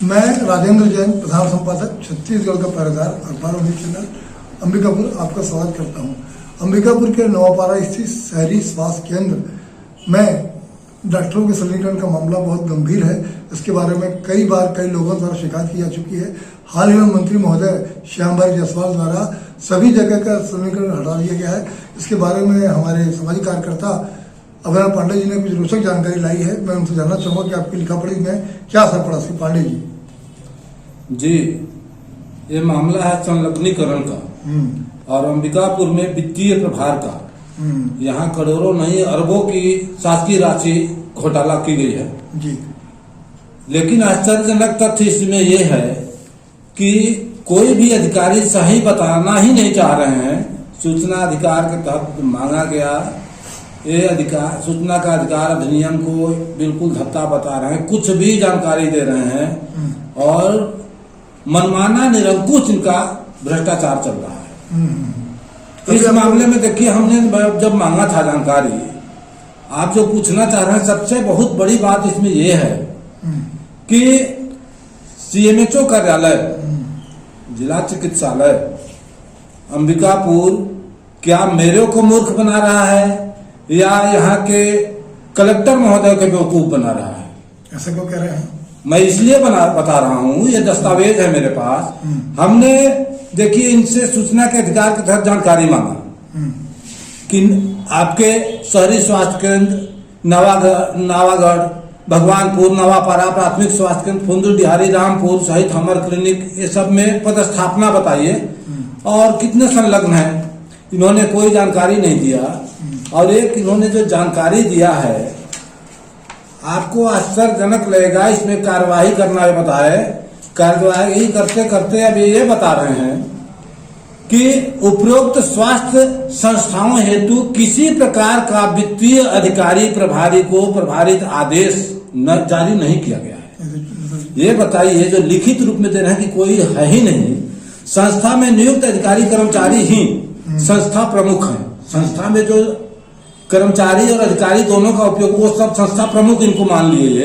मैं राजेंद्र जैन, प्रधान संपादक छत्तीसगढ़ का पहरेदार अखबार न्यूज चैनल अंबिकापुर आपका स्वागत करता हूं। अंबिकापुर के नवापारा स्थित शहरी स्वास्थ्य केंद्र में डॉक्टरों के सरलीकरण का मामला बहुत गंभीर है। इसके बारे में कई बार कई लोगों द्वारा शिकायत की जा चुकी है। हाल ही में मंत्री महोदय श्याम भाई जायसवाल द्वारा सभी जगह का सरलीकरण हटा दिया गया है। इसके बारे में हमारे सामाजिक कार्यकर्ता अभय पांडे जी ने कुछ रोचक जानकारी लाई है। मैं उनसे जानना चाहूंगा कि आपकी लिखा पढ़ी में क्या असर पड़ा। श्री पांडे जी, ये मामला है संलग्नीकरण का और अंबिकापुर में वित्तीय प्रभार का। यहाँ करोड़ों नहीं अरबों की शासकीय राशि घोटाला की गई है जी। लेकिन आश्चर्यजनक तथ्य इसमें यह है कि कोई भी अधिकारी सही बताना ही नहीं चाह रहे हैं। सूचना अधिकार के तहत मांगा गया ये अधिकार, सूचना का अधिकार अधिनियम को बिल्कुल धत्ता बता रहे हैं, कुछ भी जानकारी दे रहे हैं और मनमाना निरंकुश इनका भ्रष्टाचार चल रहा है। इस मामले में देखिए, हमने जब मांगा था जानकारी, आप जो पूछना चाह रहे हैं, सबसे बहुत बड़ी बात इसमें यह है कि सीएमएचओ कार्यालय जिला चिकित्सालय अंबिकापुर क्या मेरे को मूर्ख बना रहा है या यहाँ के कलेक्टर महोदय के बेवकूफ बना रहा है? ऐसा क्यों कह रहे हैं? मैं इसलिए बता रहा हूँ, ये दस्तावेज है मेरे पास। हमने देखिए इनसे सूचना के अधिकार के तहत जानकारी मांगा कि आपके शहरी स्वास्थ्य केंद्र नवागढ़, भगवानपुर, नवापारा प्राथमिक स्वास्थ्य केंद्र, फुंदुडिहारी, रामपुर सहित हमर क्लिनिक, ये सब में पदस्थापना बताइए और कितने संलग्न है। इन्होंने कोई जानकारी नहीं दिया और एक इन्होंने जो जानकारी दिया है आपको आश्चर्यजनक लगेगा। इसमें कार्यवाही करना है बताए, कार्यवाही करते करते अब ये बता रहे हैं कि उपरोक्त स्वास्थ्य संस्थाओं हेतु किसी प्रकार का वित्तीय अधिकारी प्रभारी को प्रभारित आदेश जारी नहीं किया गया है। ये बताइए, जो लिखित रूप में दे रहे हैं कि कोई है ही नहीं। संस्था में नियुक्त अधिकारी कर्मचारी ही संस्था प्रमुख है। संस्था में जो कर्मचारी और अधिकारी दोनों का उपयोग, वो सब संस्था प्रमुख इनको मान लिए।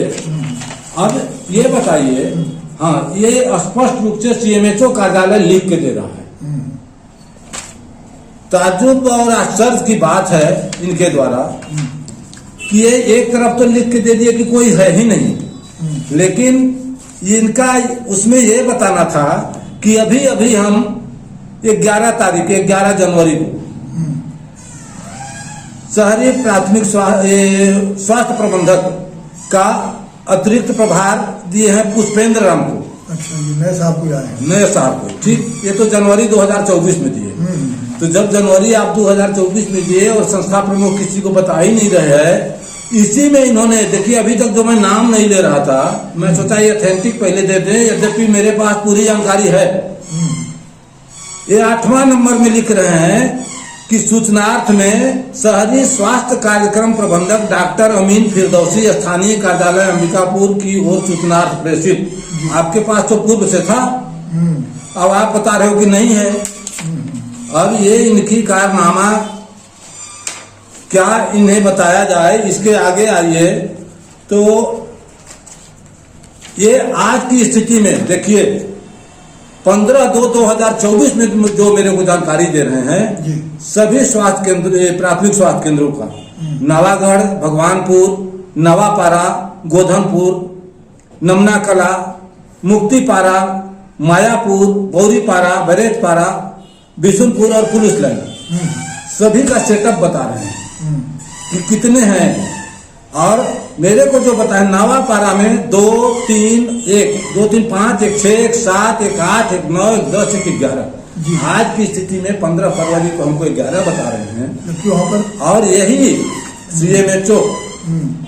अब ये बताइए, हाँ, ये स्पष्ट रूप से सीएमएचओ कार्यालय लिख के दे रहा है। ताज्जुब और आश्चर्य की बात है इनके द्वारा कि ये एक तरफ तो लिख के दे दिए कि कोई है ही नहीं, लेकिन इनका उसमें ये बताना था कि अभी अभी हम 11 जनवरी को शहरी प्राथमिक स्वास्थ्य प्रबंधक का अतिरिक्त प्रभार दिए हैं पुष्पेंद्र राम को। अच्छा, ये नए साहब को आए? नए साहब को, ठीक। ये तो जनवरी 2024 में दिए। तो जब जनवरी आप 2024 में दिए और संस्था प्रमुख किसी को बता ही नहीं रहे हैं, इसी में इन्होंने देखिए, अभी तक जो मैं नाम नहीं ले रहा था, मैं सोचा ये ऑथेंटिक पहले दे दें, यद्यपि मेरे पास पूरी जानकारी है। ये 8वां नंबर में लिख रहे हैं कि सूचनार्थ में शहरी स्वास्थ्य कार्यक्रम प्रबंधक डॉक्टर अमीन फिरदौसी स्थानीय कार्यालय अंबिकापुर की ओर सूचनार्थ प्रेषित। आपके पास तो पूर्व से था, अब आप बता रहे हो कि नहीं है। अब ये इनकी कारनामा क्या इन्हें बताया जाए, इसके आगे आइए। तो ये आज की स्थिति में देखिए, 15/2/2024 में जो मेरे को जानकारी दे रहे हैं, सभी स्वास्थ्य केंद्र, प्राथमिक स्वास्थ्य केंद्रों का, नवागढ़, भगवानपुर, नवापारा, गोधनपुर, नमनाकला, मुक्तिपारा, मायापुर, बौरीपारा, बरेजपारा, बिशुनपुर और पुलिस लाइन, सभी का सेटअप बता रहे हैं कि कितने हैं। और मेरे को जो बताया, नवापारा में 2, 3, 1, 2, 3, 5, 1, 6, 1, 7, 1, 8, 1, 9, 1, 10, 1, 11। आज की स्थिति में 15 फरवरी को हमको 11 बता रहे हैं। और यही सीएमएचओ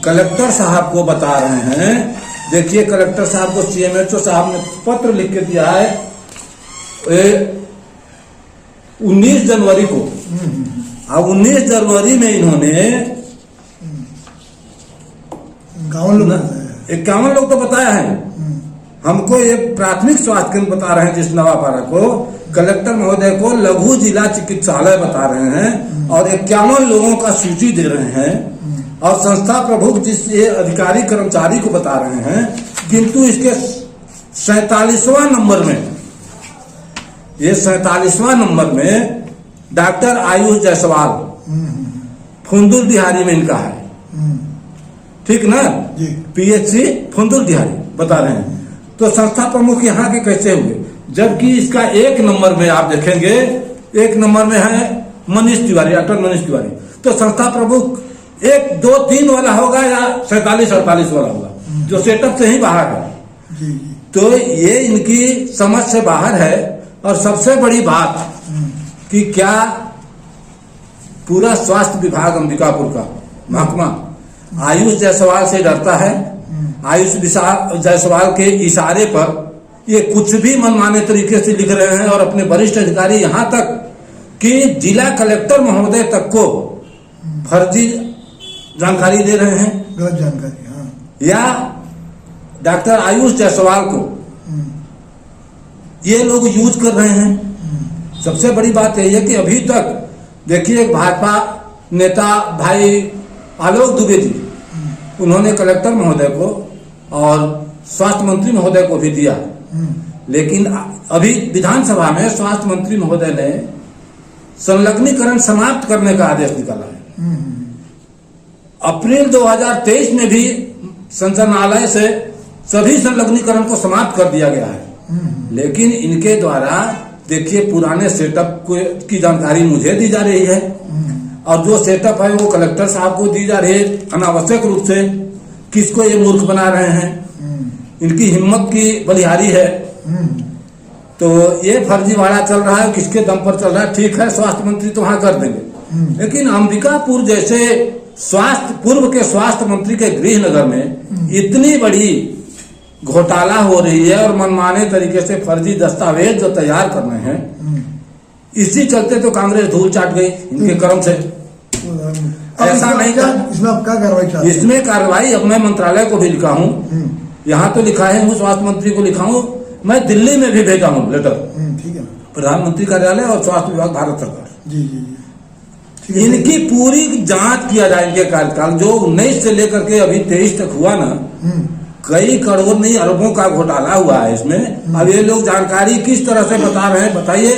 कलेक्टर साहब को बता रहे हैं। देखिए, कलेक्टर साहब को सीएमएचओ साहब ने पत्र लिख के दिया है 19 जनवरी को। अब 19 जनवरी में इन्होंने 51 लोग तो बताया है हमको। ये प्राथमिक स्वास्थ्य केंद्र बता रहे हैं जिस नवापारा को, कलेक्टर महोदय को लघु जिला चिकित्सालय बता रहे हैं और 51 लोगों का सूची दे रहे हैं और संस्था प्रमुख जिस ये अधिकारी कर्मचारी को बता रहे हैं, किंतु इसके 47वां नंबर में, ये 47वां नंबर में डॉक्टर आयुष जायसवाल फुंदुल डिहारी में इनका है, ठीक ना जी। पीएचसी फुंदुल डिहारी बता रहे हैं। तो संस्था प्रमुख यहाँ के कैसे हुए, जबकि इसका 1 नंबर में आप देखेंगे, 1 नंबर में है मनीष तिवारी, डॉक्टर मनीष तिवारी। तो संस्था प्रमुख 1, 2, 3 वाला होगा या 47, 48 वाला होगा, जो सेटअप से ही बाहर है। जी। तो ये इनकी समझ से बाहर है। और सबसे बड़ी बात कि क्या पूरा स्वास्थ्य विभाग अंबिकापुर का महकमा आयुष जायसवाल से डरता है। आयुष जायसवाल के इशारे पर ये कुछ भी मनमाने तरीके से लिख रहे हैं और अपने वरिष्ठ अधिकारी यहां तक कि जिला कलेक्टर महोदय तक को फर्जी जानकारी दे रहे हैं, गलत जानकारी। हाँ। या डॉक्टर आयुष जायसवाल को ये लोग यूज कर रहे हैं। सबसे बड़ी बात यही है कि अभी तक देखिए भाजपा नेता भाई आलोक दुबे जी, उन्होंने कलेक्टर महोदय को और स्वास्थ्य मंत्री महोदय को भी दिया, लेकिन अभी विधानसभा में स्वास्थ्य मंत्री महोदय ने संलग्नीकरण समाप्त करने का आदेश निकाला है। अप्रैल 2023 में भी संचालनालय से सभी संलग्नीकरण को समाप्त कर दिया गया है, लेकिन इनके द्वारा देखिए पुराने सेटअप की जानकारी मुझे दी जा रही है और जो सेटअप है वो कलेक्टर साहब को दी जा रही है अनावश्यक रूप से। किसको ये मूर्ख बना रहे हैं, इनकी हिम्मत की बलिहारी है। तो ये फर्जीवाड़ा चल रहा है, किसके दम पर चल रहा है। ठीक है, स्वास्थ्य मंत्री तो वहां कर देंगे, लेकिन अंबिकापुर जैसे पूर्व के स्वास्थ्य मंत्री के गृहनगर में इतनी बड़ी घोटाला हो रही है और मनमाने तरीके से फर्जी दस्तावेज जो तैयार कर रहे हैं, इसी चलते तो कांग्रेस धूल चाट गई इनके कर्म से। ऐसा नहीं था। इसमें आप क्या कार्रवाई चाहते हैं? इसमें कार्रवाई अब मैं मंत्रालय को भी लिखा हूँ, यहाँ तो लिखा है, स्वास्थ्य मंत्री को लिखा हूँ, मैं दिल्ली में भी भेजा हूँ लेटर। ठीक है। प्रधानमंत्री कार्यालय और स्वास्थ्य विभाग भारत सरकार, जी जी जी। इनकी पूरी जांच किया जाए। इनके कार्यकाल जो 19 से लेकर के अभी 23 तक हुआ ना, कई करोड़ नहीं अरबों का घोटाला हुआ है इसमें। अब ये लोग जानकारी किस तरह से बता रहे हैं बताइए।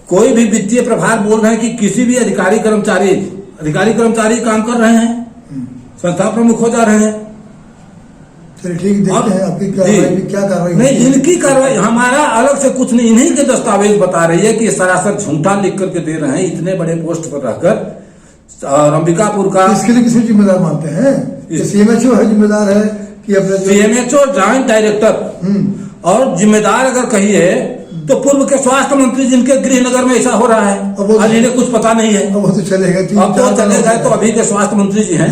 कोई भी वित्तीय प्रभार बोल रहे हैं कि किसी भी अधिकारी कर्मचारी काम कर रहे हैं, संस्था प्रमुख हो जा रहे हैं। चलिए ठीक, देखते हैं आपकी कार्रवाई क्या कार्रवाई। नहीं, इनकी कार्रवाई हमारा अलग से कुछ नहीं, इन्हीं के दस्तावेज बता रही है कि सरासर झूठा लिख करके दे रहे हैं इतने बड़े पोस्ट पर रहकर। और अंबिकापुर का इसके लिए किसे जिम्मेदार मानते हैं? सीएमएचओ है जिम्मेदार है कि अपने सीएमएचओ जॉइंट डायरेक्टर, और जिम्मेदार अगर कहिए तो पूर्व के स्वास्थ्य मंत्री जिनके गृहनगर में ऐसा हो रहा है, आज इन्हें कुछ पता नहीं है। अब वो तो चलेगा, अब तो चलेगा। तो अभी के स्वास्थ्य मंत्री जी हैं,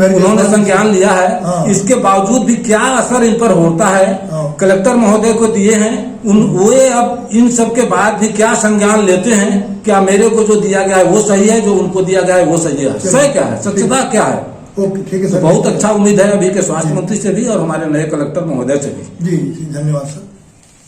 उन्होंने संज्ञान लिया है। इसके बावजूद भी क्या असर इन पर होता है, कलेक्टर महोदय को दिए हैं वे अब इन सब के बाद भी क्या संज्ञान लेते हैं, क्या मेरे को जो दिया गया है वो सही है, जो उनको दिया गया है वो सही है, सही क्या है, सत्यता क्या है। ओके, ठीक है सर। बहुत अच्छा उम्मीद है अभी के स्वास्थ्य मंत्री से भी और हमारे नए कलेक्टर महोदय से भी। जी, धन्यवाद सर।